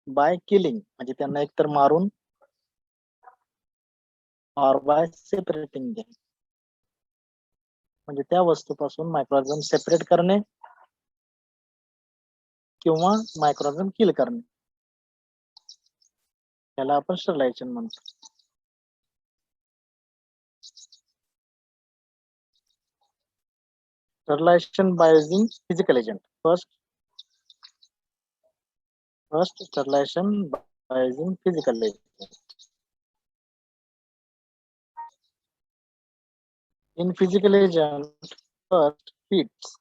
By killing म्हणजे त्यांना एकतर मारून और बाय सेपरेटिंग देम म्हणजे त्या वस्तूपासून मायक्रोऑर्गॅनिझम सेपरेट करणे किंवा मायक्रोऑर्गॅनिझम किल करणे त्याला आपण स्टरलायझेशन म्हणतो. Sterilization by using physical agent. First sterilization by using physical agent. In physical agent, first heats.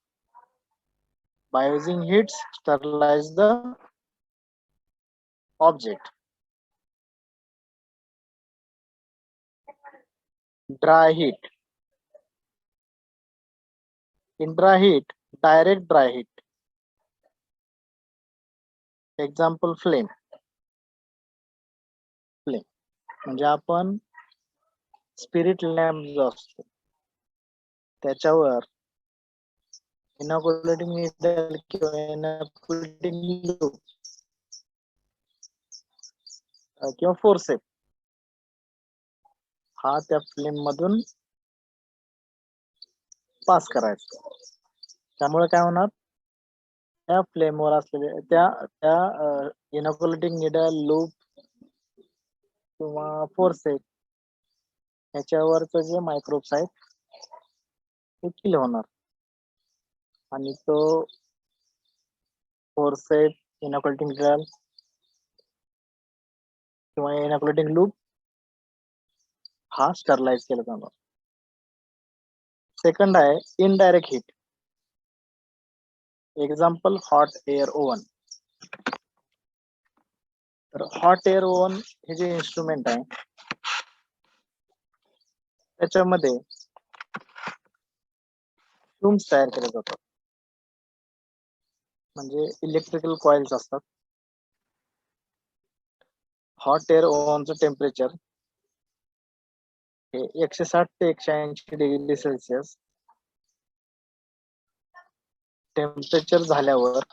By using heats, sterilize the object. Dry heat. In dry heat, direct dry heat. Example flame. Flame म्हणजे आपण spirit lamp जो असतो त्याच्यावर इनॉक्युलेटिंग needle किंवा इनॉक्युलेटिंग loop किंवा forceps हा त्या flame मधून पास करायचा. त्यामुळे काय होणार त्या फ्लेमवर असलेले त्या त्या इनॉक्युलेटिंग नीडल लूप किंवा फोर्सेप ह्याच्यावरच जे मायक्रोब्स आहेत ते किल होणार आणि तो फोर्सेप इनॉक्युलेटिंग नीडल किंवा इनॉक्युलेटिंग लूप हा स्टरलाइज केला जाणार. सेकंड आहे indirect heat. Example hot air oven. तर हॉट एअर ओव्हन हे जे इन्स्ट्रुमेंट आहे त्याच्यामध्ये फ्यूम्स तयार केले जातात म्हणजे इलेक्ट्रिकल कॉइल्स असतात. हॉट एअर ओव्हनचं टेम्परेचर हे 160 ते 180 डिग्री सेल्सिअस टेम्परेचर झाल्यावर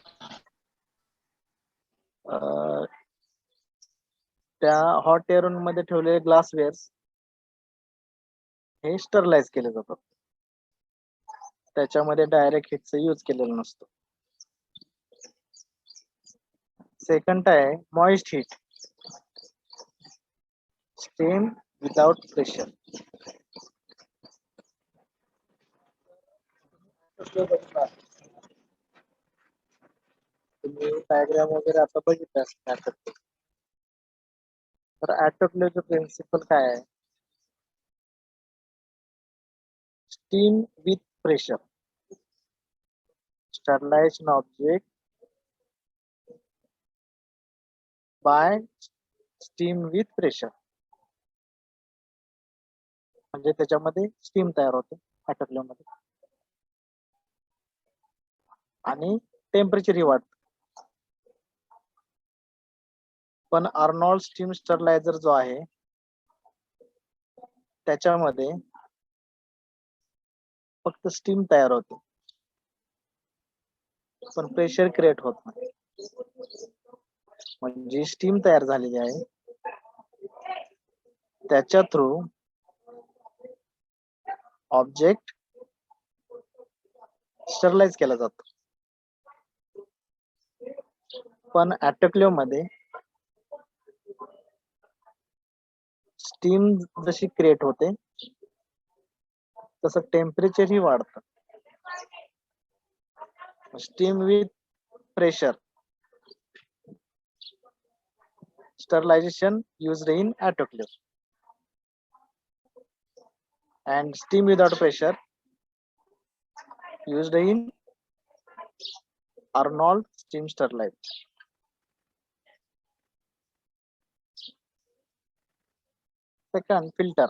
त्या हॉट एअर ओव्हन मध्ये ठेवलेले ग्लासवेअर्स हे स्टरलाइज केले जातात. त्याच्यामध्ये डायरेक्ट हीटचा यूज केलेला नसतो. सेकंड आहे moist heat. Steam without pressure. तुम्ही डायग्राम वगैरे आता बघितलं असणार. तर ऑटोक्लेव्हचं प्रिन्सिपल काय आहे? Steam with pressure. Sterilize an object by steam with pressure. म्हणजे त्याच्यामध्ये स्टीम तयार होते ऑटोक्लेव्ह मध्ये आणि टेम्परेचर ही वाढतं. पण अर्नॉल्ड स्टीम स्टरलायझर जो आहे त्याच्यामध्ये फक्त स्टीम तयार होते पण प्रेशर क्रिएट होत नाही. म्हणजे स्टीम तयार झालेली आहे त्याच्या थ्रू ऑब्जेक्ट स्टरलाइज केला जातो. पण ऑटोक्लेव्ह मध्ये स्टीम जशी क्रिएट होते तसं टेम्परेचर ही वाढतं. Steam with pressure sterilization used in autoclave and steam without pressure used in Arnold steam sterilizer. Second, filter.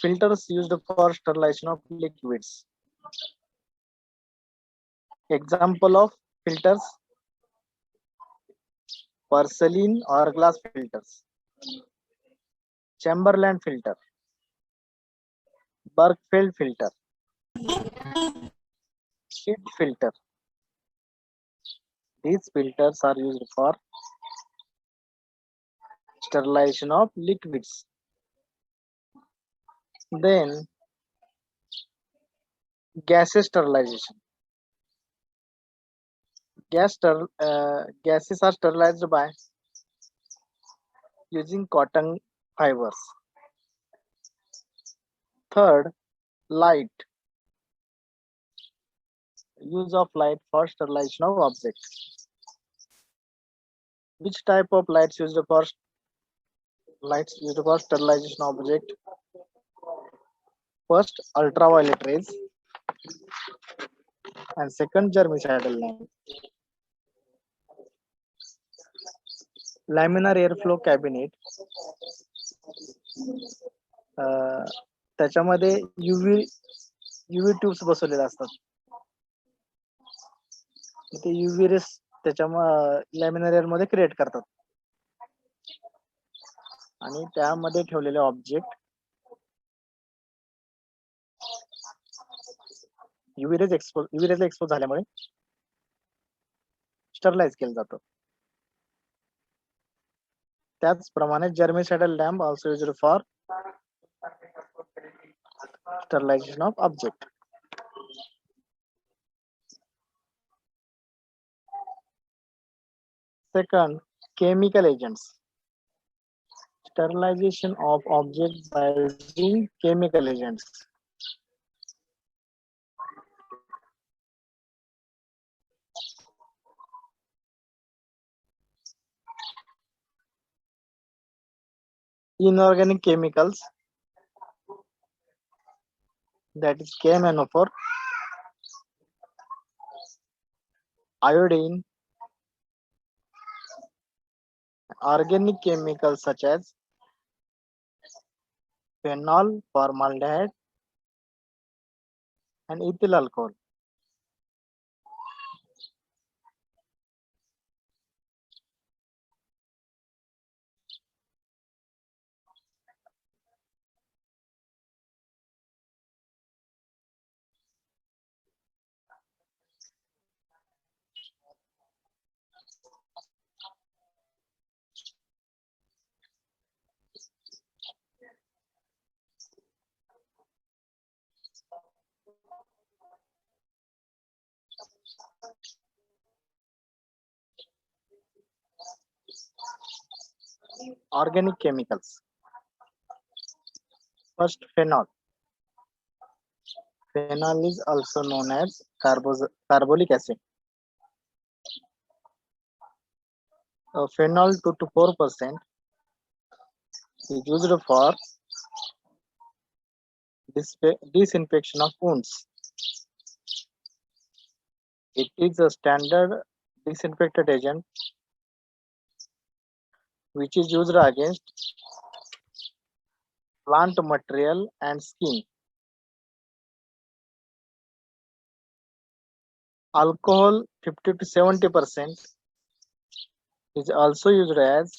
Filters used for sterilization of liquids. Example of filters: porcelain or glass filters, Chamberlain filter, Bergfeld filter, sheet filter, These filters are used for sterilization of liquids. Then gases sterilization. Gases are sterilized by using cotton fibers. Third, light. Use of light for sterilization of objects. Which type of lights used for sterilization of object? First, ultraviolet rays, and second, germicidal lamp. Laminar airflow cabinet. त्याच्यामध्ये UV tubes बसवलेले असतात. ते UV race त्याच्या laminar air मध्ये create करतात आणि त्यामध्ये ठेवलेले ऑब्जेक्ट युव्ही रेज एक्सपोज झाल्यामुळे स्टरलाइज केलं जातं. त्याचप्रमाणे germicidal lamp also used for sterilization of object. Second, chemical agents. Sterilization of objects by using chemical agents. Inorganic chemicals, that is KMNO4, iodine, organic chemicals such as phenol, formaldehyde, and ethyl alcohol. Organic chemicals. First, phenol. Phenol is also known as carbolic acid. Phenol 2 to 4% is used for disinfection of wounds. It is a standard disinfectant agent which is used against plant material and skin. Alcohol 50 to 70% is also used as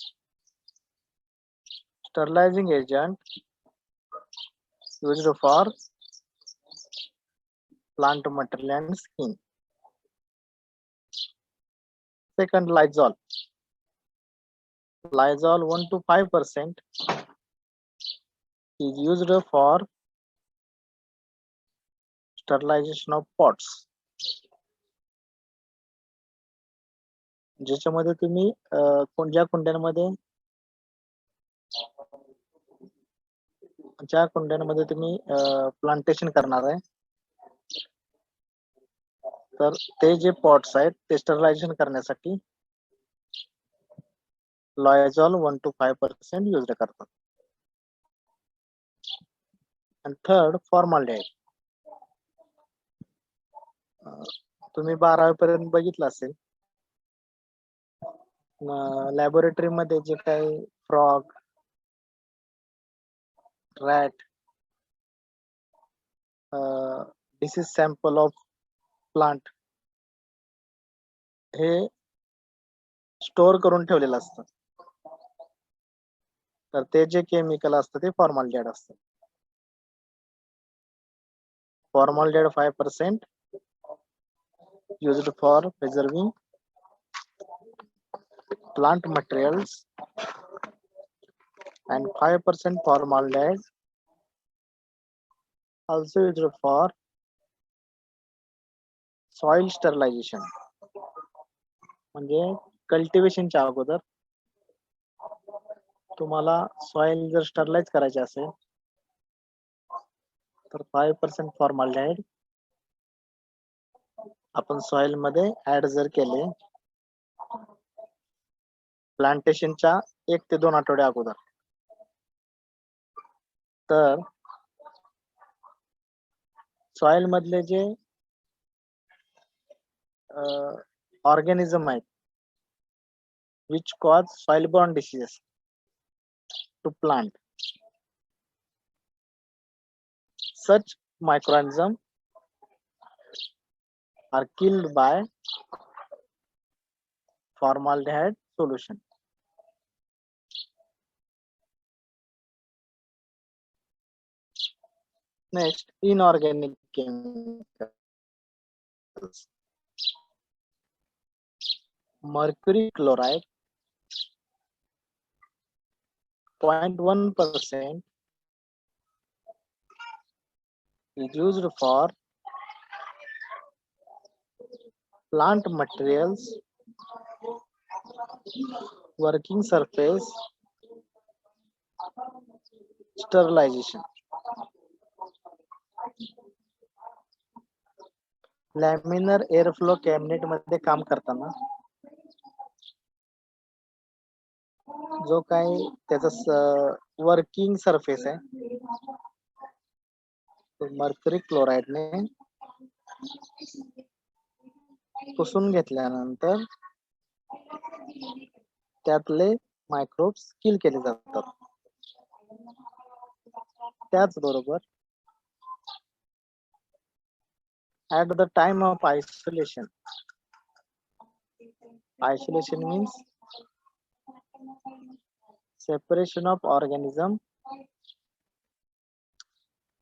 sterilizing agent used for plant material and skin. Second, Lysol. Lysol 1 to 5% is used for sterilization of pots. ज्याच्यामध्ये तुम्ही ज्या कुंड्यांमध्ये तुम्ही plantation करणार आहे तर ते जे पॉट्स आहेत ते स्टरलायझेशन करण्यासाठी Lysol 1 to 5% used करतात. And third, formaldehyde. तुम्ही 12वी पर्यंत बघितलं असेल लॅबोरेटरी मध्ये जे काही frog, rat, disease sample of plant हे स्टोअर करून ठेवलेलं असतं तर ते जे केमिकल असतं ते फॉर्मॅलिडेहाइड असतं. Formaldehyde 5% used for preserving plant materials, and 5% formaldehyde also used for soil sterilization. म्हणजे कल्टिवेशनच्या अगोदर तुम्हाला सॉइल जर स्टरलाइज करायचे असेल तर 5% फॉर्मॅल्डिहाइड आपण सॉइल मध्ये ऍड जर केले प्लांटेशनच्या 1 ते 2 आठवड्या अगोदर तर सॉइल मधले जे ऑर्गॅनिझम आहेत which cause soil-borne diseases to plant. Such microorganisms are killed by formaldehyde solution. Next, inorganic chemicals. Mercury chloride 0.1% is used for plant materials, working surface sterilization. Laminar airflow cabinet मध्ये काम करताना जो काही त्याचा working surface आहे तो mercury chloride ने पुसून घेतल्यानंतर त्यातले मायक्रोब्स किल केले जातात. त्याचबरोबर at the time of isolation means separation of organism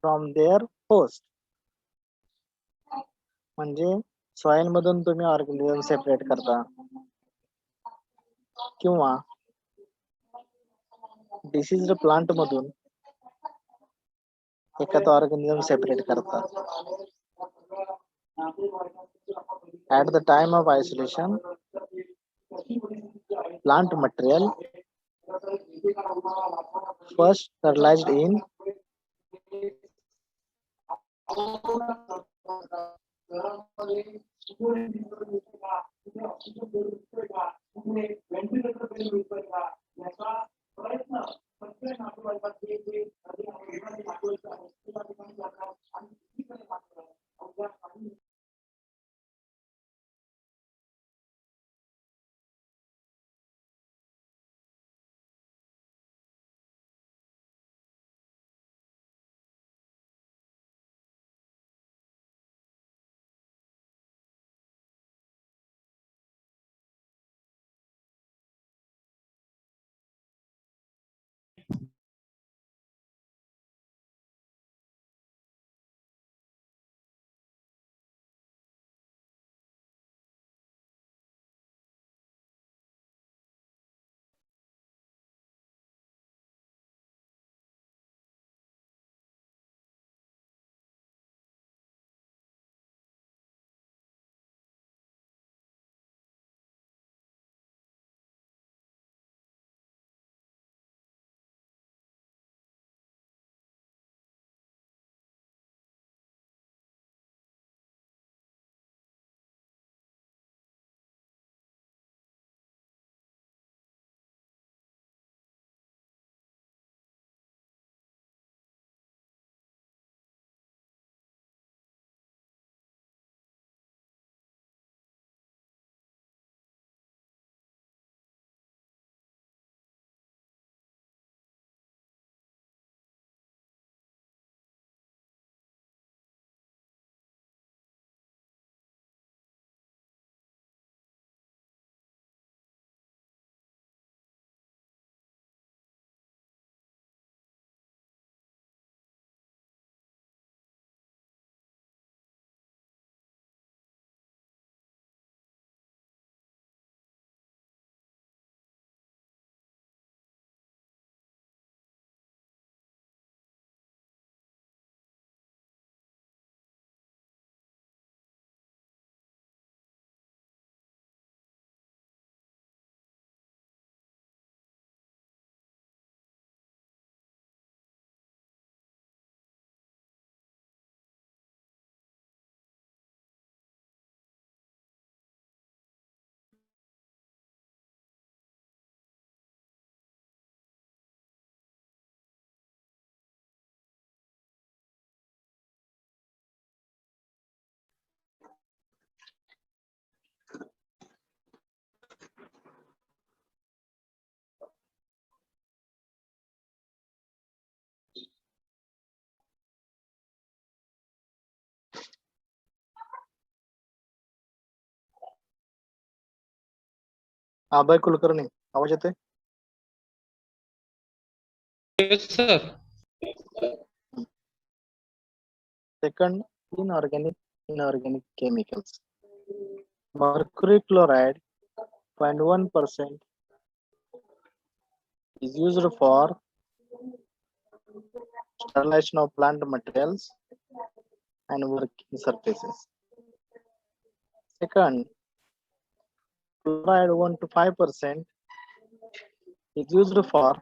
from their host. म्हणजे सॉइल मधून तुम्ही ऑर्गॅनिझम सेपरेट करता किंवा डिसीज्ड प्लांट मधून एखादा ऑर्गॅनिझम सेपरेट करता. At the time of isolation, plant material first sterilized in अभय कुलकर्णी, आवाज येतोय? Yes, sir. Second, inorganic chemicals. Mercury chloride 0.1% is used for sterilization of plant materials and working surfaces. Second, chloride 1 to 5% is used for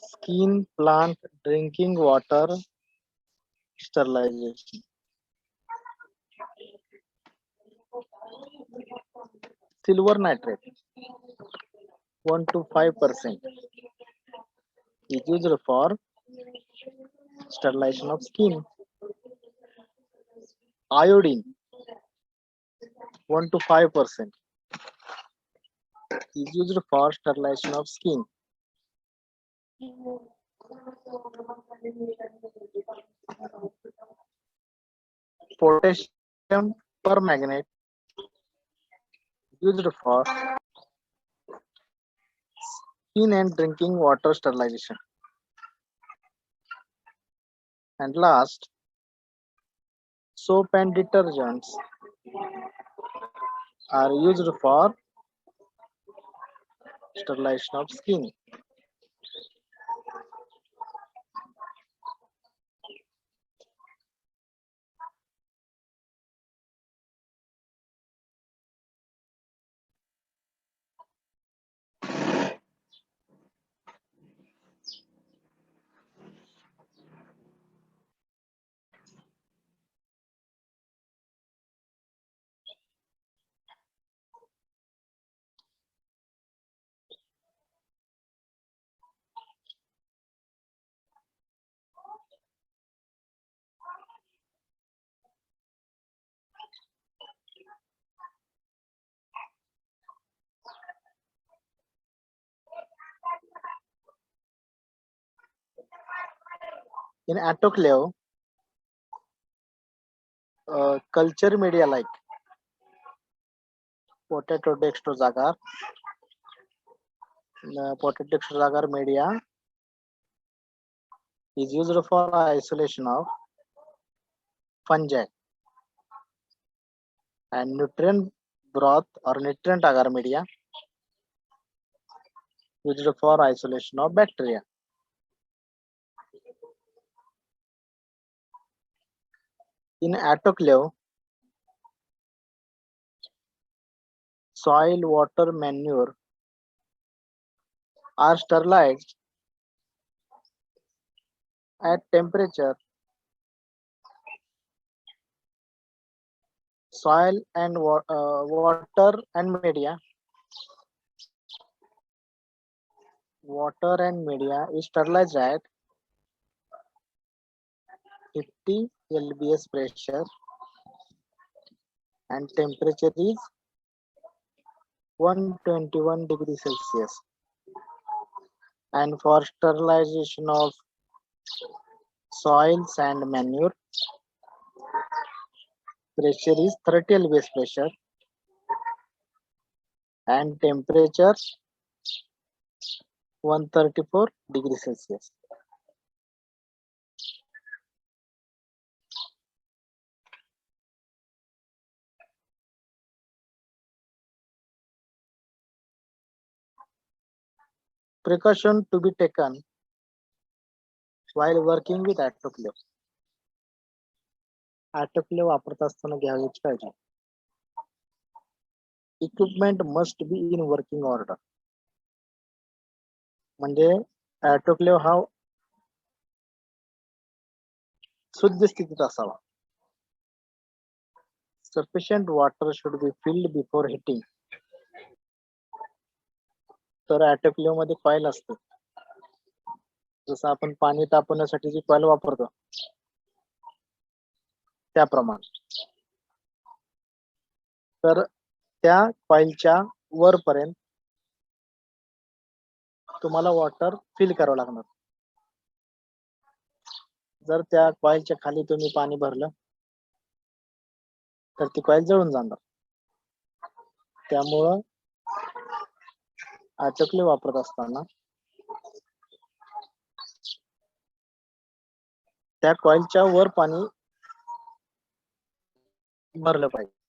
skin, plant, drinking water sterilization. Silver nitrate 1 to 5% is used for sterilization of skin. Iodine 1 to 5% is used for sterilization of skin. Potassium permanganate used for skin and drinking water sterilization. And last, soap and detergents are used for sterilization of skin. In autoclave, culture media like potato dextrose agar, potato dextrose agar media is used for isolation of fungi, and nutrient broth or nutrient agar media used for isolation of bacteria. In autoclave, soil, water, manure are sterilized at temperature. Soil and water and media is sterilized at 50 lbs pressure and temperature is 121 degrees Celsius. And for sterilization of soils and manure, pressure is 30 lbs pressure and temperature 134 degrees Celsius. Precaution to be taken while working with autoclave. Autoclave वापरत असताना घ्यावयाची काळजी. Equipment must be in working order. म्हणजे autoclave हा शुद्ध स्थितीत असावा. Sufficient water should be filled before heating. तर autoclave मध्ये कॉइल असते. जसं आपण पाणी तापवण्यासाठी जी कॉइल वापरतो त्याप्रमाणे. तर त्या कॉइलच्या वरपर्यंत तुम्हाला वॉटर फिल करावं लागणार. जर त्या कॉइलच्या खाली तुम्ही पाणी भरलं तर ती कॉइल जळून जाणार. त्यामुळं ऑटोक्लेव्ह वापरत असताना त्या कॉइलच्या वर पाणी भरलं पाहिजे.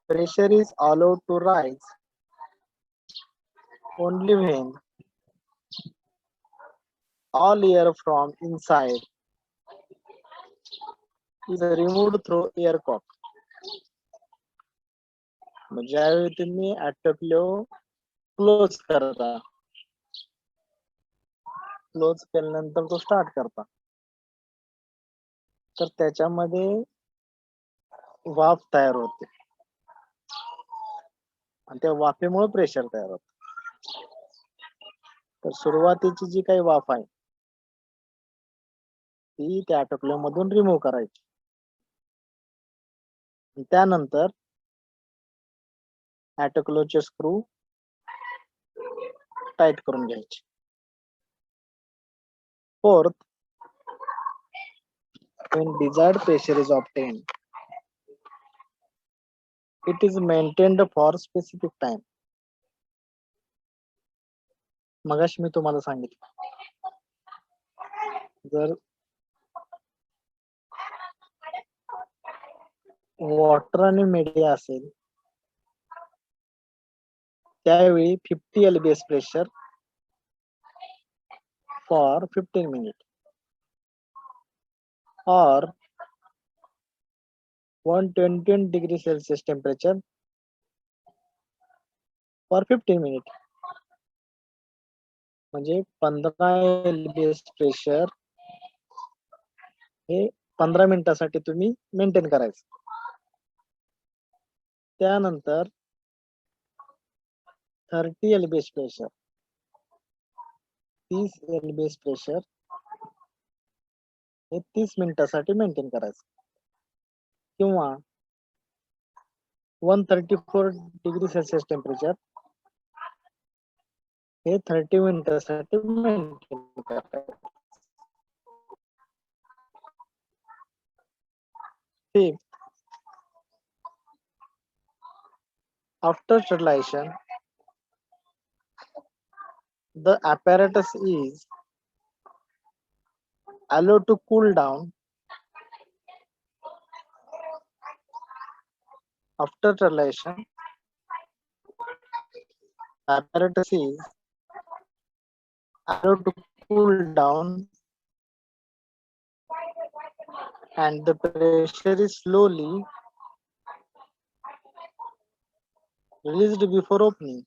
Pressure is allowed to rise only when all air from inside is removed through air cock. ज्यावेळी तुम्ही ऑटोक्लेव्ह क्लोज करता, क्लोज केल्यानंतर तो स्टार्ट करता, तर त्याच्यामध्ये वाफ तयार होते आणि त्या वाफेमुळे प्रेशर तयार होतं. तर सुरुवातीची जी काही वाफ आहे ती त्या ऑटोक्लेव्ह मधून रिमूव्ह करायची. त्यानंतर ऑटोक्लेव्हचे स्क्रू टाईट करून घ्यायचे. Fourth, when desired pressure is obtained, it is maintained for specific time. मगाशी मी तुम्हाला सांगितलं, जर वॉटर आणि मीडिया असेल त्यावेळी 50 lbs pressure for 15 minute or 120 degree Celsius temperature for 15 minute. म्हणजे 15 lbs प्रेशर हे 15 मिनिटासाठी तुम्ही मेंटेन करायचं. त्यानंतर 30 lbs प्रेशर, 30 lbs प्रेशर हे 30 मिनिटासाठी मेंटेन करायचं. किंवा 134 डिग्री सेल्सिअस टेम्परेचर हे 30 मिनिटासाठी मेंटेन करायचं. Fifth, after sterilization, the apparatus is allowed to cool down. After sterilization, apparatus is allowed to cool down and the pressure is slowly released before opening.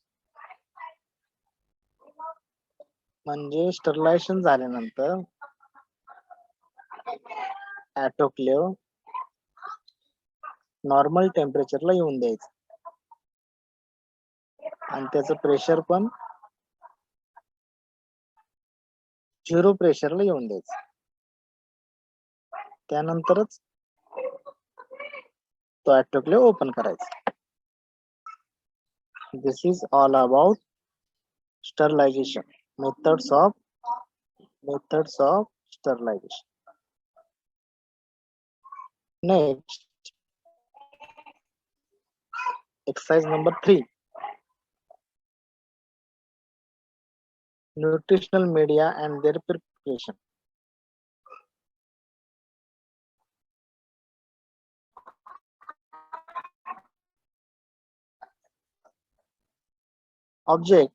म्हणजे sterilisation झाल्यानंतर autoclave normal टेम्परेचरला येऊन द्यायचं आणि त्याचं pressure पण 0 प्रेशरला येऊन द्यायचं. त्यानंतरच तो ऑटोक्लेव्ह ओपन करायचा. This is all about sterilization, methods of sterilization. Next, exercise number 3, nutritional media and their preparation. Object,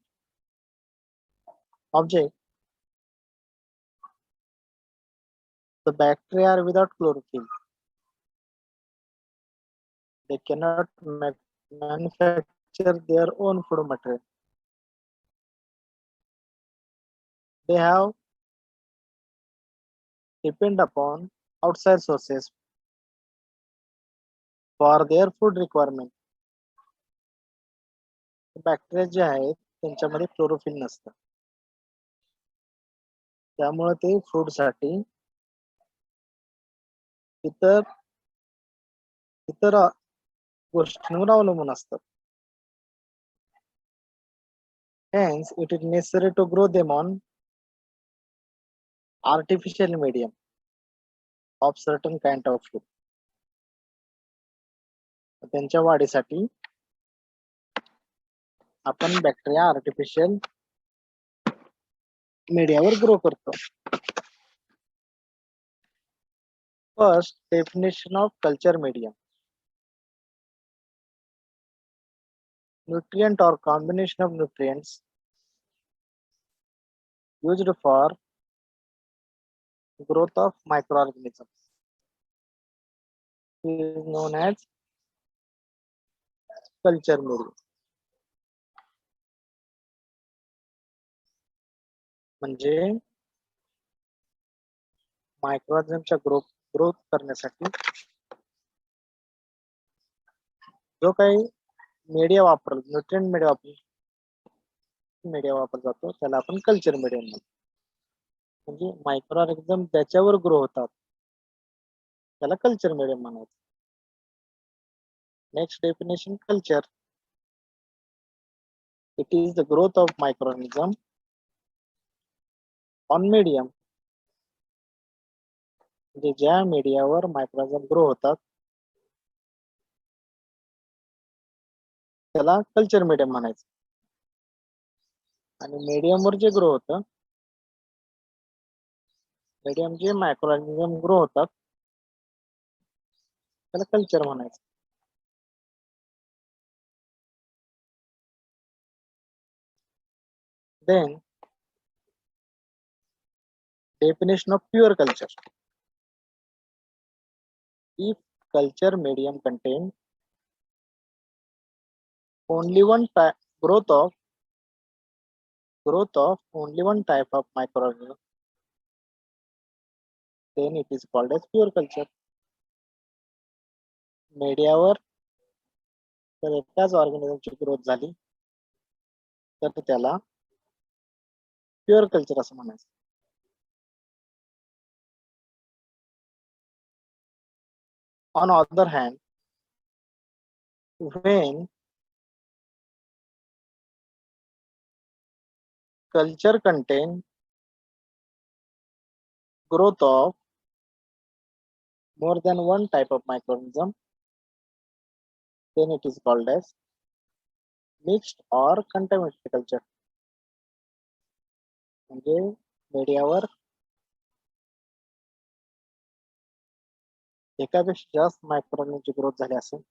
the bacteria are without chlorophyll. They cannot manufacture their own food material. They have depend upon outside sources for their food requirement. Bacteria जे आहेत त्यांच्यामध्ये chlorophyll नसतं, त्यामुळे ते food साठी इतर गोष्टींवर अवलंबून असतात. Hence, it is necessary to grow them on artificial medium of certain kind of food. त्यांच्या वाढीसाठी आपण बॅक्टेरिया आर्टिफिशियल मीडियावर ग्रो करतो. First, definition of culture medium. Nutrient or combination of nutrients used for growth of microorganisms is known as culture medium. म्हणजे मायक्रोऑर्गॅनिझमच्या growth करण्यासाठी जो काही media nutrient media वापरला जातो त्याला आपण कल्चर मीडियम म्हणतो. म्हणजे मायक्रोऑर्गॅनिझम त्याच्यावर ग्रो होतात त्याला कल्चर मीडियम म्हणायचं. Next definition, culture. It is the growth of microorganism on medium. म्हणजे ज्या मीडियावर मायक्रोऑर्गॅनिझम ग्रो होतात त्याला कल्चर मीडियम म्हणायचं. आणि मीडियमवर जे ग्रो होतं, मीडियम जे मायक्रोऑर्गॅनिझम ग्रो होतात त्याला कल्चर म्हणायचं. Then definition of pure culture. If culture medium contain only one type growth of only one type of microorganism, then it is called as pure culture. मीडियावर जर एकाच ऑर्गॅनिझमची ग्रोथ झाली तर त्याला प्युअर कल्चर असं म्हणायचं. On the other hand, when culture contain growth of more than one type of microorganism, then it is called as mixed or contaminated culture. म्हणजे मीडियावर एकापेक्षा जास्त मायक्रोऑर्गॅनिझमची ग्रोथ झाली असेल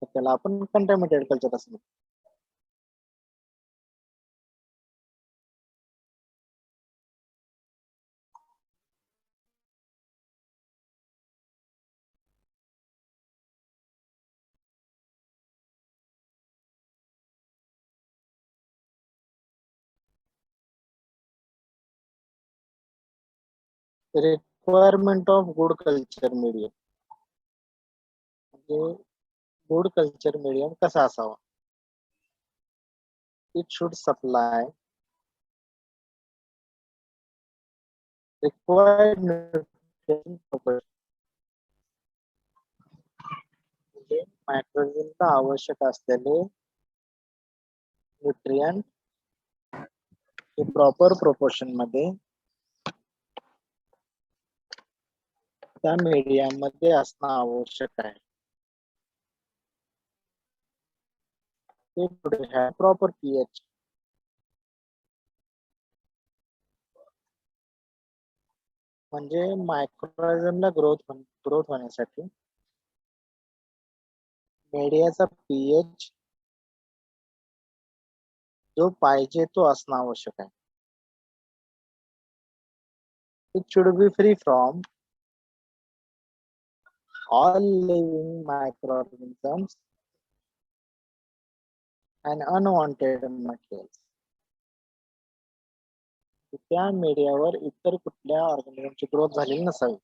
तर त्याला आपण कंटॅमिनेटेड कल्चर असं म्हणतो. Requirement of good culture medium. म्हणजे गुड कल्चर मीडियम कसा असावा. It should supply required nutrition property. म्हणजे मायक्रोऑर्गॅनिझमला आवश्यक असलेले न्यूट्रिएंट हे प्रॉपर प्रोपोर्शन मध्ये त्या मीडियामध्ये असणं आवश्यक आहे. ते पुढे have proper pH. म्हणजे मायक्रोऑर्गॅनिझमला ग्रोथ होण्यासाठी मीडियाचा पीएच जो पाहिजे तो असणं आवश्यक आहे. It should be free from all living microorganisms and unwanted materials. त्या मीडियावर इतर कुठल्या ऑर्गॅनिझमची ग्रोथ झालेली नसावी.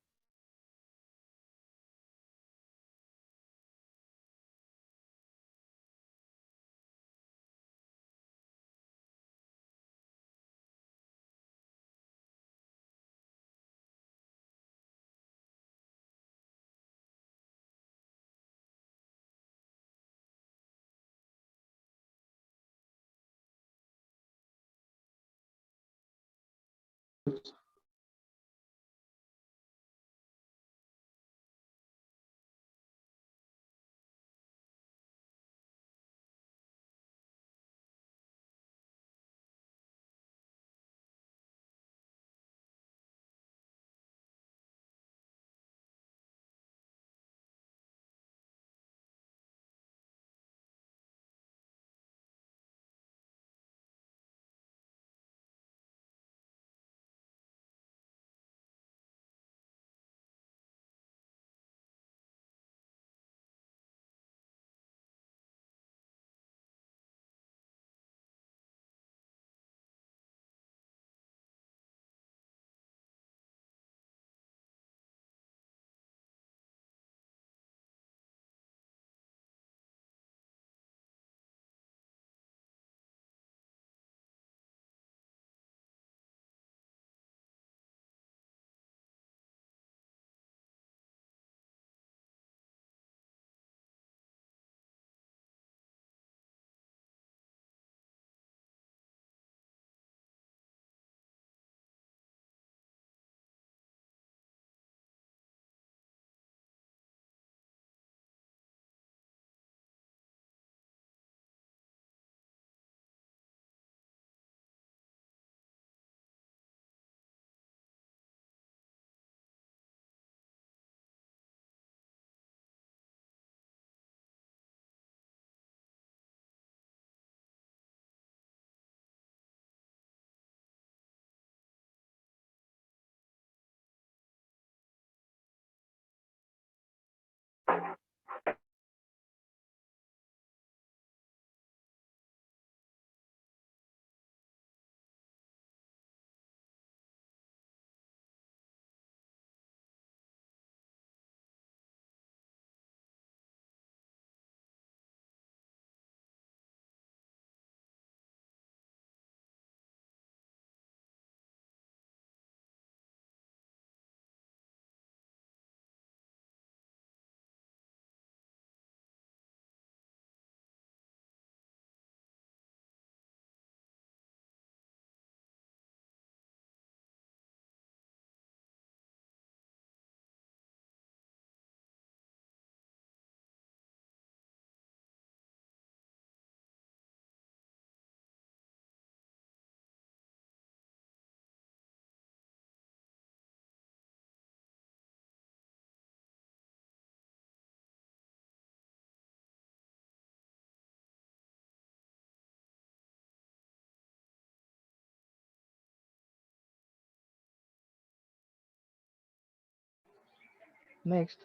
नेक्स्ट,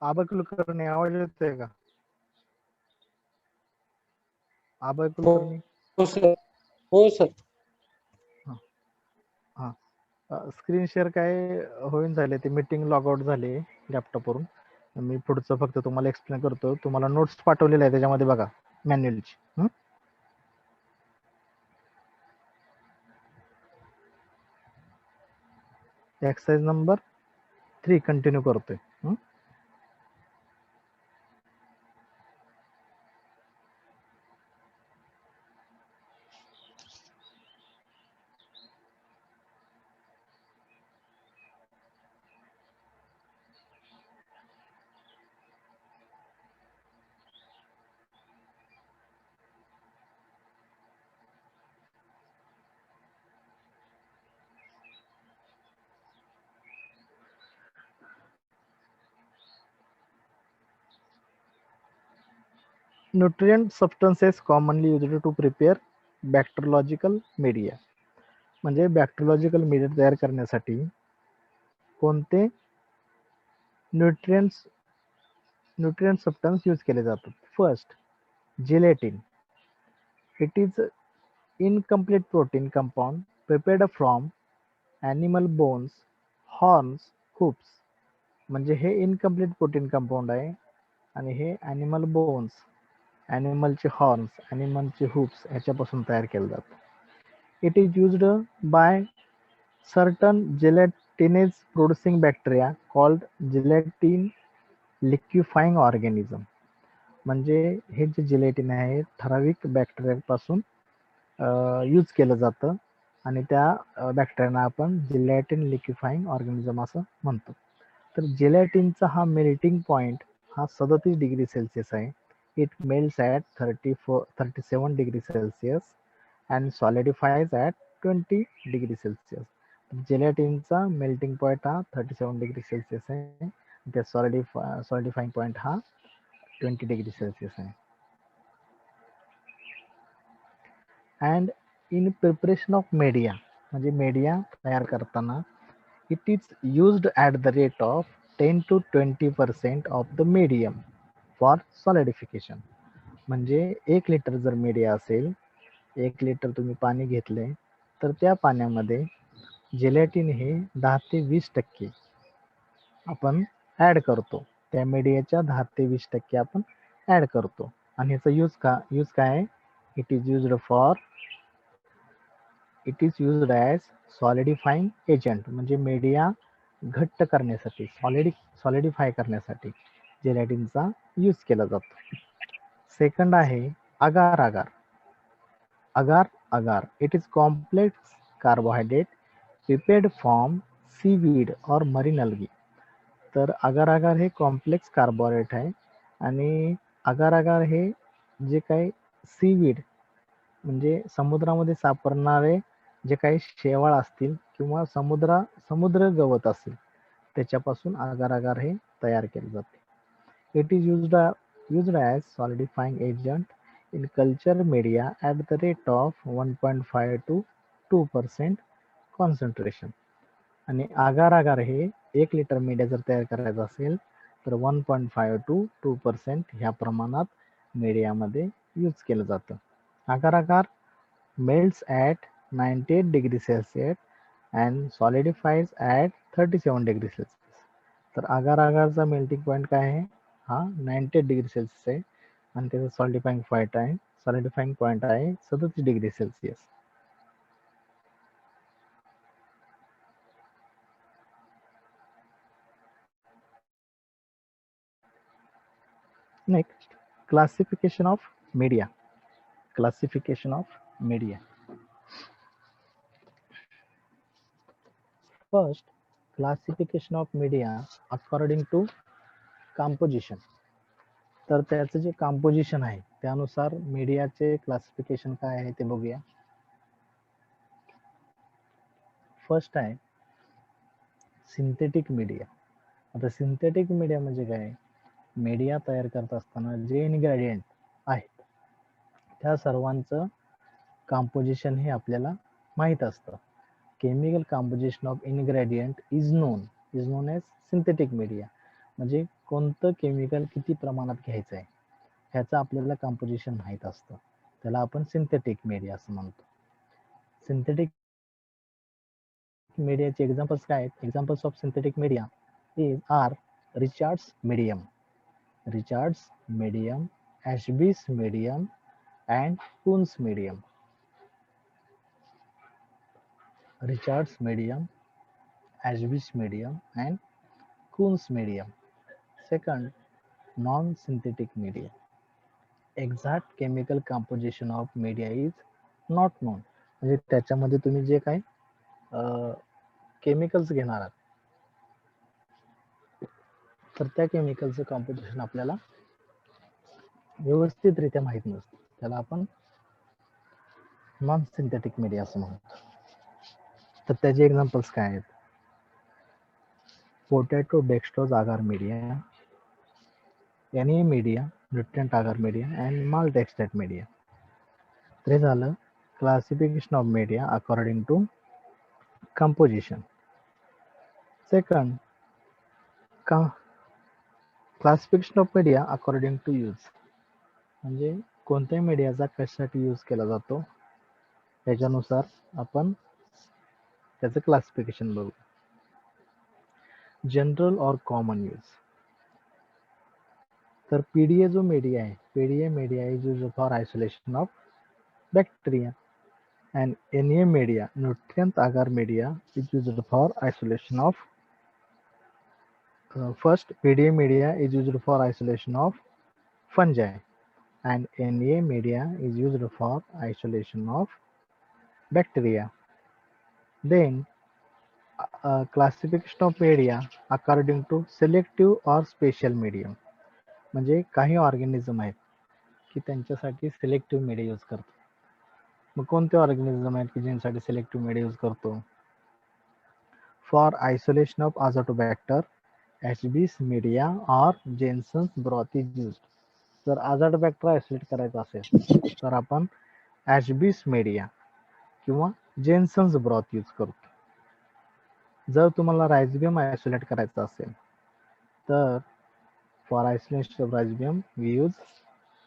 अभय कुलकर्णी आवाज येतोय का? अभय कुलकर्णी. हो सर. हो सर. हा, स्क्रीन शेअर काय होईन झाले, ते मीटिंग लॉग आउट झाली लॅपटॉप वरून. मी पुढचं फक्त तुम्हाला एक्सप्लेन करतो. तुम्हाला नोट्स पाठवलेले आहे, त्याच्यामध्ये बघा मॅन्युअलची. एक्सरसाइज नंबर 3 कंटिन्यू करतोय. Nutrient substances commonly used to prepare bacteriological media. म्हणजे बॅक्टेरियोलॉजिकल मीडिया तयार करण्यासाठी कोणते न्यूट्रिएंट सबस्टन्स यूज केले जातात? First, gelatin. It is incomplete protein compound prepared from animal bones, horns, hoofs. म्हणजे हे इनकम्प्लीट प्रोटीन कंपाऊंड आहे आणि हे ॲनिमल बोन्स, ॲनिमलचे हॉर्न्स, ॲनिमलचे हुप्स ह्याच्यापासून तयार केलं जातं. It is used by certain gelatinase producing bacteria called gelatin liquefying organism. म्हणजे हे जे जिलेटिन आहे ठराविक बॅक्टेरियापासून यूज केलं जातं आणि त्या बॅक्टेरियाना आपण जिलेटिन लिक्विफाईंग ऑर्गॅनिझम असं म्हणतो. तर जिलेटिनचा हा मेल्टिंग पॉईंट हा 37 डिग्री सेल्सिअस आहे. It melts at 37 degree Celsius and solidifies at 20 degree Celsius. जिलेटिनचा मेल्टिंग पॉईंट हा 37 डिग्री सेल्सिअस आहे. त्या सॉलिडिफाईंग पॉईंट हा 20 डिग्री सेल्सिअस आहे. And in preparation of media, म्हणजे मीडिया तयार करताना it is used at the rate of 10 to 20% of the medium for solidification. म्हणजे 1 लिटर जर मीडिया असेल, 1 लिटर तुम्ही पाणी घेतले, तर त्या पाण्यामध्ये जिलेटिन हे 10 ते 20% आपण ॲड करतो. त्या मीडियाच्या 10 ते 20% आपण ॲड करतो. आणि ह्याचा यूज काय आहे? It is used as solidifying agent. म्हणजे मीडिया घट्ट करण्यासाठी, सॉलिडिफाय करण्यासाठी जिलेटिनचा यूज केला जातो. सेकंड आहे agar agar. It is complex carbohydrate prepared from seaweed or marine algae. तर अगार हे कॉम्प्लेक्स कार्बोहायड्रेट आहे आणि अगार हे जे काही सीवीड म्हणजे समुद्रामध्ये सापडणारे जे काही शेवाळ असतील किंवा समुद्र गवत असेल त्याच्यापासून अगार हे तयार केले जाते. It is used as solidifying agent in culture media at the rate of 1.5 to 2% concentration. आणि अगार हे 1 लिटर मीडिया जर तयार करायचं असेल तर 1.5 to 2% ह्या प्रमाणात मीडियामध्ये यूज केलं जातं. अगार melts at 98 degree Celsius and solidifies at 37 degree Celsius. तर अगारचा मेल्टिंग पॉईंट काय आहे? हा 98 डिग्री सेल्सिअस आहे आणि त्याचा सॉलिडिफाईंग पॉईंट आहे 37 degree Celsius. Next, classification of media. First, classification of media according to composition. तर त्याचं जे कंपोजिशन आहे त्यानुसार मीडियाचे क्लासिफिकेशन काय आहे ते बघूया. फर्स्ट आहे सिंथेटिक मीडिया. आता सिंथेटिक मीडिया म्हणजे काय? मीडिया तयार करत असताना जे इन्ग्रेडियंट आहेत त्या सर्वांचं कंपोजिशन हे आपल्याला माहीत असतं chemical composition of ingredient is known as synthetic media. म्हणजे कोणतं केमिकल किती प्रमाणात घ्यायचं आहे ह्याचं आपल्याला कंपोजिशन माहीत असतं, त्याला आपण सिंथेटिक मीडिया असं म्हणतो. सिंथेटिक मीडियाचे एक्झाम्पल्स काय आहेत? Examples of synthetic media are Richards medium, Ashby's medium and Kuhn's medium. Richards medium, Ashby's medium and Kuhn's medium. Second, non-synthetic media. Exact chemical composition of media is not known. म्हणजे त्याच्यामध्ये तुम्ही जे काही chemicals घेणार आहात तर त्या केमिकलचं composition आपल्याला व्यवस्थितरित्या माहीत नसतं, त्याला आपण नॉन सिंथेटिक मीडिया असं म्हणतो. तर त्याचे एक्झाम्पल्स काय आहेत? Potato dextrose agar media, NA media, nutrient agar media and malt extract media. ते झालं classification of media according to composition. Second, classification of media according to use. म्हणजे कोणत्या मीडियाचा कशासाठी यूज केला जातो त्याच्यानुसार आपण त्याचं क्लासिफिकेशन बघू. जनरल और कॉमन यूज. तर पीडीए जो मीडिया आहे, PDA media is use for isolation of bacteria, and NA media, nutrient agar media, is used for isolation of first PDA media is used for isolation of fungi, and NA media is used for isolation of bacteria. Then classification of media according to selective or special medium. म्हणजे काही organism आहेत की त्यांच्यासाठी selective media use करतात. मग कोणते organism आहेत की ज्यांसाठी सिलेक्टिव्ह मीडिया यूज करतो? For isolation of azotobacter, Ashby's media or Jensen's broth is used. जर azotobacter आयसोलेट करायचा असेल तर आपण Ashby's media किंवा जेन्सन्स ब्रॉथ यूज करतो. जर तुम्हाला राइझोबियम आयसोलेट करायचा असेल तर for isolation of rhizobium we use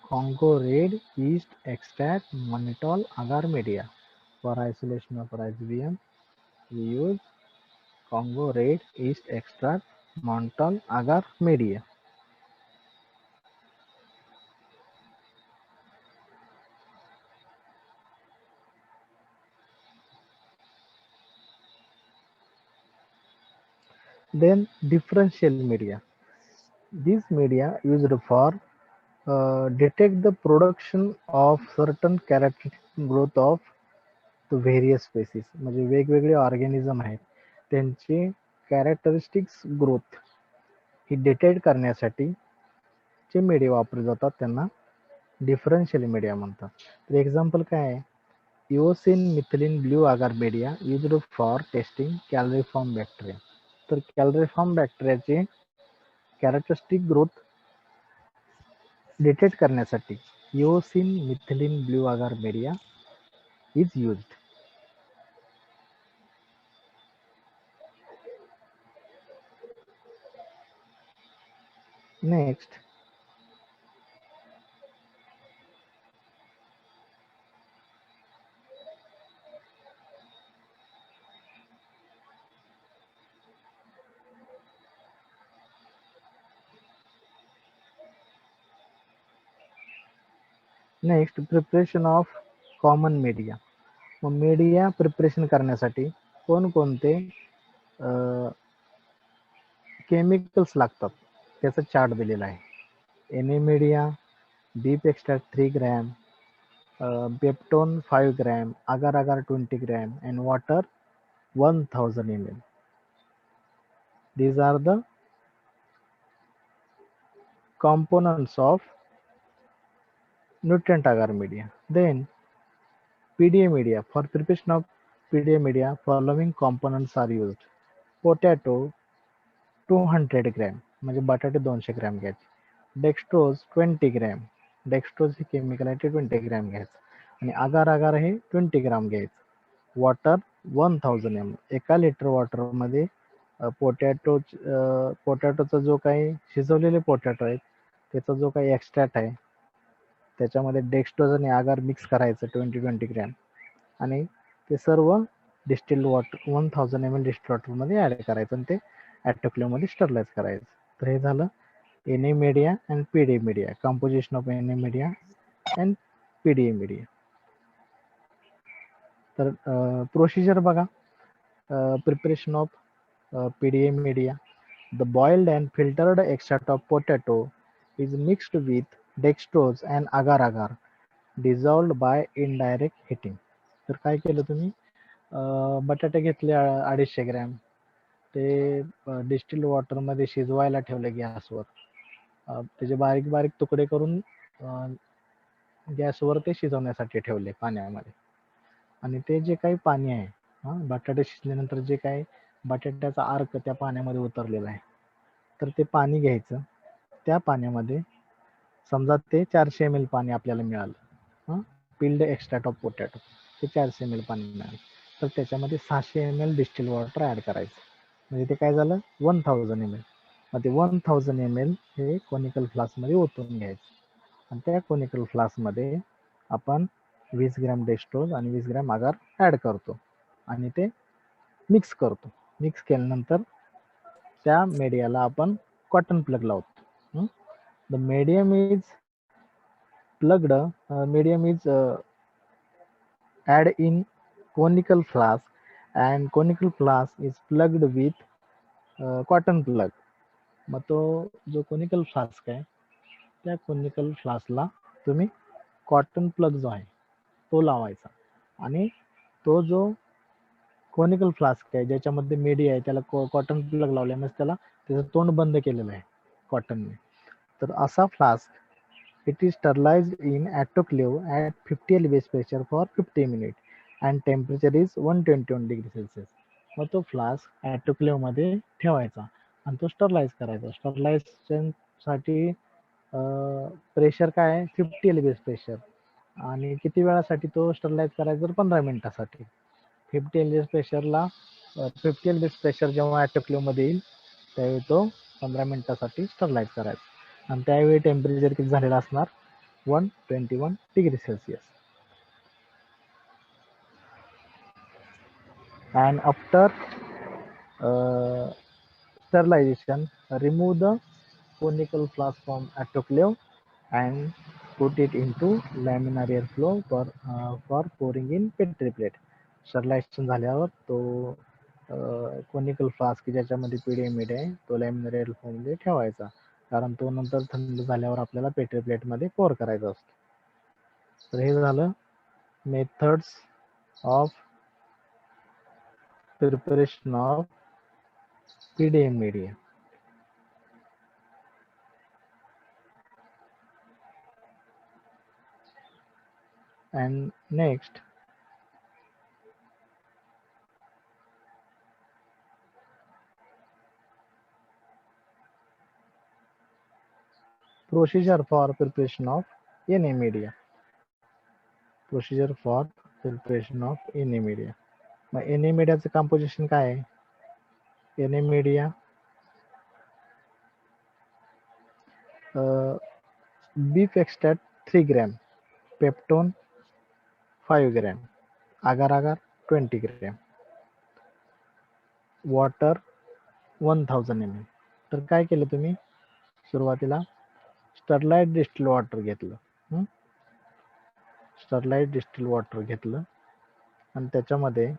Congo red yeast extract mannitol agar media. For isolation of rhizobium we use Congo red yeast extract mannitol agar media. Then differential media. These media used for detect the production of certain characteristic growth of the various species. म्हणजे वेगवेगळे organism आहेत त्यांचे characteristics growth ही detect करण्यासाठी जे media वापरले जातात त्यांना differential media म्हणतात. तर एक्झाम्पल काय आहे? Eosin methylene blue agar media used for testing coliform bacteria. तर कॅलरीफॉर्म बॅक्टेरियाचे कॅरेक्टरिस्टिक ग्रोथ डिटेक्ट करण्यासाठी eosin methylene blue agar media is used. Next preparation of common media. मग मीडिया प्रिपरेशन करण्यासाठी कोणकोणते केमिकल्स लागतात त्याचा चार्ट दिलेला आहे. NA media, beef extract 3 gram, peptone 5 gram, agar agar 20 gram and water 1000 ml. These are the components of nutrient agar media. Then PDA media. For preparation of PDA media, following components are used. Potato 200 gram, म्हणजे बटाटे 200 gram घ्यायचे. Dextrose 20 gram, dextrose हे chemical आहे ते 20 gram घ्यायचं आणि agar agar हे 20 ग्राम घ्यायचं. Water 1000 ml. एका लिटर वॉटरमध्ये पोटॅटोचा जो काही शिजवलेले पोटॅटो आहेत त्याचा जो काही एक्स्ट्रॅक्ट आहे त्याच्यामध्ये डेक्स्ट्रोज आणि आगार मिक्स करायचं 20-20 ग्रॅम आणि ते सर्व डिस्टिल्ड वॉटर 1000 ml डिस्टिल्ड वॉटरमध्ये ॲड करायचं आणि ते ॲटोक्लेवमध्ये स्टरलाइज करायचं. तर हे झालं Na media and Pd media, composition of Na media and Pda media. तर प्रोसिजर बघा, preparation of Pda media. The boiled and filtered extract of potato is mixed with dextrose and agar-agar dissolved by indirect heating. तर काय केलं तुम्ही, बटाटे घेतले 250 gram, ते distilled वॉटरमध्ये शिजवायला ठेवले गॅसवर. त्याचे बारीक बारीक तुकडे करून गॅसवर ते शिजवण्यासाठी ठेवले पाण्यामध्ये. आणि ते जे काही पाणी आहे, बटाटे शिजल्यानंतर जे काही बटाट्याचा अर्क त्या पाण्यामध्ये उतरलेला आहे, तर ते पाणी घ्यायचं. त्या पाण्यामध्ये समजा ते 400 ml पाणी आपल्याला मिळालं, पिल्ड एक्स्ट्रॅक्ट ऑफ पोटॅटो, ते 400 ml पाणी मिळालं, तर त्याच्यामध्ये 600 ml डिस्टिल वॉटर ॲड करायचं. म्हणजे ते काय झालं 1000 ml. मग ते 1000 ml हे कोनिकल फ्लास्कमध्ये ओतून घ्यायचं आणि त्या कोनिकल फ्लास्कमध्ये आपण 20 ग्रॅम डेस्ट्रोज आणि 20 ग्रॅम आगार ॲड करतो आणि ते मिक्स करतो. मिक्स केल्यानंतर त्या मीडियाला आपण कॉटन प्लग लावतो. The medium is plugged, medium is add in conical flask and conical flask is plugged with cotton plug. मग तो जो कोनिकल फ्लास्क आहे त्या कोनिकल फ्लास्कला तुम्ही कॉटन प्लग जो आहे तो लावायचा आणि तो जो कोनिकल फ्लास्क आहे ज्याच्यामध्ये मीडिया आहे त्याला कॉटन प्लग लावल्यामुळे त्याला त्याचं तोंड बंद केलेलं आहे कॉटनने. तर असा flask it is sterilised in autoclave at 50 LBS pressure for 50 minute and temperature is 121 degree Celsius. मग तो फ्लास्क ॲटोक्लेवमध्ये ठेवायचा आणि तो स्टरलाइज करायचा. स्टरलायझेशनसाठी प्रेशर काय आहे 50 LBS प्रेशर. आणि किती वेळासाठी तो स्टरलाइज करायचा तर 15 मिनिटासाठी. 50 LBS प्रेशरला 50 LBS प्रेशर जेव्हा ॲटोक्लेवमध्ये येईल त्यावेळी तो 15 मिनिटासाठी स्टरलाइज करायचा आणि त्यावेळी टेम्परेचर किती झालेलं असणार 121 degree Celsius. And after sterilization, remove the conical flask from autoclave and put it into laminar airflow for pouring in petri plate. Sterilisation झाल्यावर तो कोनिकल फ्लास्क ज्याच्यामध्ये पीडीएमएड आहे तो लॅमिनार एअरफ्लोमध्ये ठेवायचा, कारण तो नंतर थंड झाल्यावर आपल्याला पेट्री प्लेटमध्ये पोर करायचा असतो. तर हे झालं methods of preparation of PDM media. And next, procedure for preparation of Na media. Procedure for preparation of Na media. मग Na मीडियाचं कंपोजिशन काय आहे? Na media beef extract 3 gram, peptone 5 gram, आगार आगार 20 ग्रॅम, वॉटर 1000 ml. तर काय केलं तुम्ही, सुरुवातीला स्टरलाइट डिस्टिल वॉटर घेतलं. स्टरलाइट डिस्टिल वॉटर घेतलं आणि त्याच्यामध्ये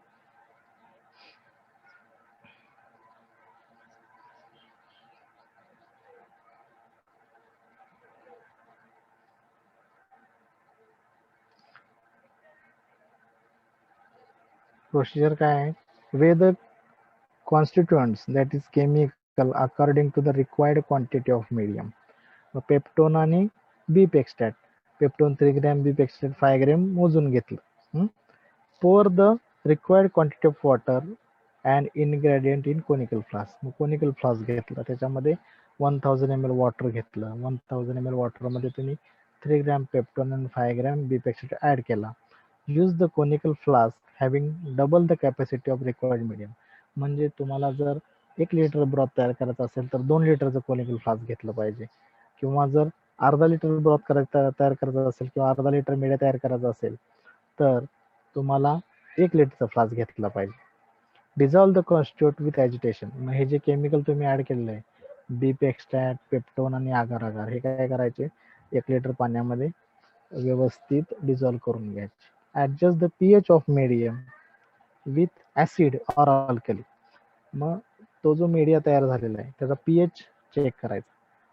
प्रोसिजर काय आहे, weigh the constituents that is chemical according to the required quantity of medium. Peptone आणि beef extract, peptone 3 gram, beef extract 5 gram मोजून घेतलं. Pour the required quantity of water and ingredient in conical flask. मग conical flask घेतला, त्याच्यामध्ये 1000 ml water घेतलं. 1000 ml वॉटरमध्ये तुम्ही 3 gram peptone आणि 5 gram beef extract add केला. Use the conical flask having double the capacity of required medium. म्हणजे तुम्हाला जर 1 लिटर ब्रॉथ तयार करायचा असेल तर 2 लिटरचं कोनिकल फ्लास्क घेतलं पाहिजे, किंवा जर अर्धा लिटर ब्रॉथ तयार करायचा असेल किंवा अर्धा लिटर मीडिया तयार करायचा असेल तर तुम्हाला 1 लिटरचा फ्लास्क घेतला पाहिजे. Dissolve the constitute with agitation. मग हे जे केमिकल तुम्ही ॲड केलेलं आहे बीप एक्स्ट्रॅक्ट, पेप्टोन आणि आगार आगार, हे काय करायचे 1 लिटर पाण्यामध्ये व्यवस्थित डिझॉल्व करून घ्यायचे. Adjust the pH of medium with acid or alkali. मग तो जो मीडिया तयार झालेला आहे त्याचा पीएच चेक करायचा.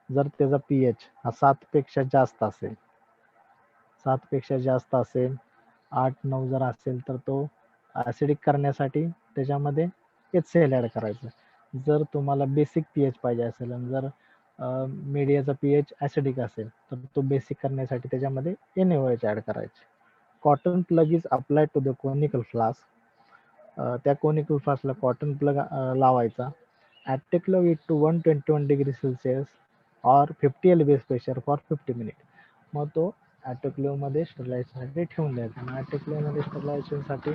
जर त्याचा पीएच हा 7पेक्षा जास्त असेल, 7पेक्षा जास्त असेल, 8-9 जर असेल तर तो ॲसिडिक करण्यासाठी त्याच्यामध्ये HCl ॲड करायचं. जर तुम्हाला बेसिक पीएच पाहिजे असेल आणि जर मीडियाचा पीएच ॲसिडिक असेल तर तो बेसिक करण्यासाठी त्याच्यामध्ये NaOH ॲड करायचे. Cotton plug is applied to the conical flask. त्या कोनिकल फ्लास्कला कॉटन प्लग लावायचा. Autoclave it to 121 degree Celsius or 50 LBS pressure for 50 minute. मग तो ॲटोक्लेवमध्ये स्टरलायझेशनसाठी ठेवून द्यायचा. आणि ॲटोक्लेवमध्ये स्टरलायझेशनसाठी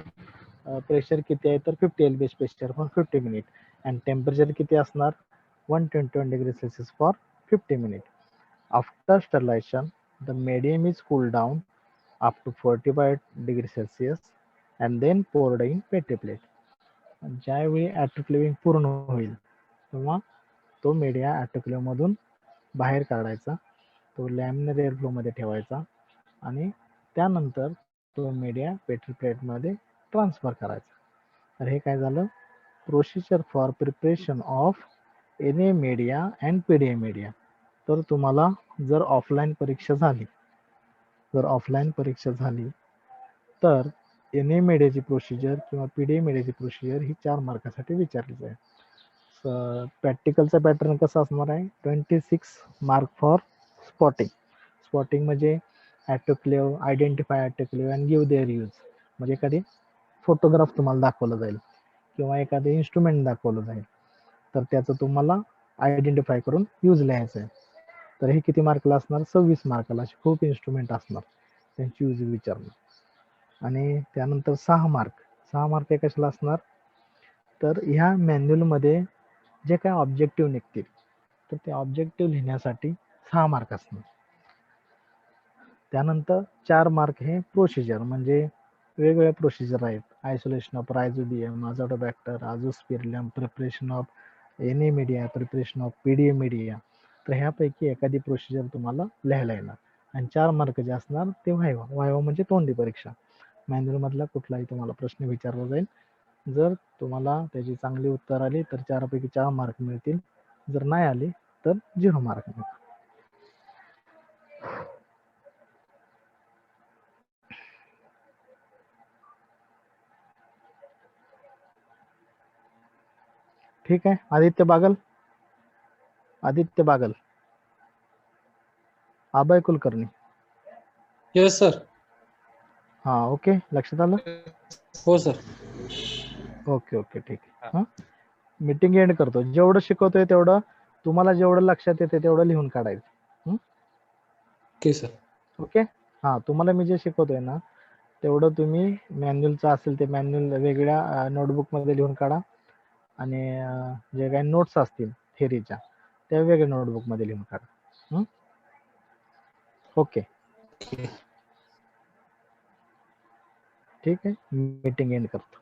प्रेशर किती आहे तर 50 LBS pressure for 50 minute. And temperature किती असणार 121 degree Celsius for 50 minute. After sterilization the medium is cooled down up to 45 degree Celsius and then poured in petri plate. ज्यावेळी ॲटोक्लेविंग पूर्ण होईल तेव्हा तो मीडिया ॲटोक्लेवमधून बाहेर काढायचा, तो लॅमिनर एअरफ्लोमध्ये ठेवायचा आणि त्यानंतर तो मीडिया पेट्री प्लेटमध्ये ट्रान्सफर करायचा. तर हे काय झालं procedure for preparation of NA media and PDA media. तर तुम्हाला जर ऑफलाईन परीक्षा झाली तर NA मीडियाची प्रोसिजर किंवा PDA मीडियाची प्रोसिजर ही 4 मार्कासाठी विचारली जाईल. प्रॅक्टिकलचा पॅटर्न कसा असणार आहे 26 मार्क फॉर स्पॉटिंग. स्पॉटिंग म्हणजे autoclave, identify autoclave and give their use. म्हणजे एखादी फोटोग्राफ तुम्हाला दाखवलं जाईल किंवा एखादं इन्स्ट्रुमेंट दाखवलं जाईल तर त्याचं तुम्हाला आयडेंटिफाय करून यूज लिहायचं आहे. तर हे किती मार्कला असणार 26 मार्काला. असे खूप इन्स्ट्रुमेंट असणार, त्यांची यूज विचारणार. आणि त्यानंतर 6 मार्क हे कशाला असणार तर ह्या मॅन्युअलमध्ये जे काय ऑब्जेक्टिव्ह निघतील तर ते ऑब्जेक्टिव्ह लिहिण्यासाठी 6 मार्क असणार. त्यानंतर 4 मार्क हे प्रोसिजर, म्हणजे वेगवेगळ्या प्रोसिजर आहेत. Isolation of rhizobium, azotobacter, azospirillum, preparation of NA media, preparation of PDA media. तर ह्यापैकी एखादी प्रोसिजर तुम्हाला लिहायला येणार. आणि 4 मार्क जे असणार ते व्हायवा म्हणजे तोंडी परीक्षा. मॅन्युअलमधला कुठलाही तुम्हाला प्रश्न विचारला जाईल. जर तुम्हाला त्याची चांगली उत्तर आली तर 4 पैकी 4 मार्क मिळतील, जर नाही आली तर 0 मार्क मिळतील. ठीक आहे. आदित्य बागल, अभय कुलकर्णी. Yes sir. हा ओके, लक्षात आलं. हो सर. ओके ठीक आहे. हा मीटिंग एंड करतो. जेवढं शिकवतोय तेवढं तुम्हाला जेवढं लक्षात येते तेवढं लिहून काढायचं. Okay sir. ओके. हा तुम्हाला मी जे शिकवतोय ना तेवढं तुम्ही मॅन्युअलचं असेल ते मॅन्युअल वेगळ्या नोटबुकमध्ये लिहून काढा आणि जे काही नोट्स असतील थेरीच्या त्या वेगळ्या नोटबुकमध्ये लिहून काढा. ओके ठीक आहे. मीटिंग एंड करतो.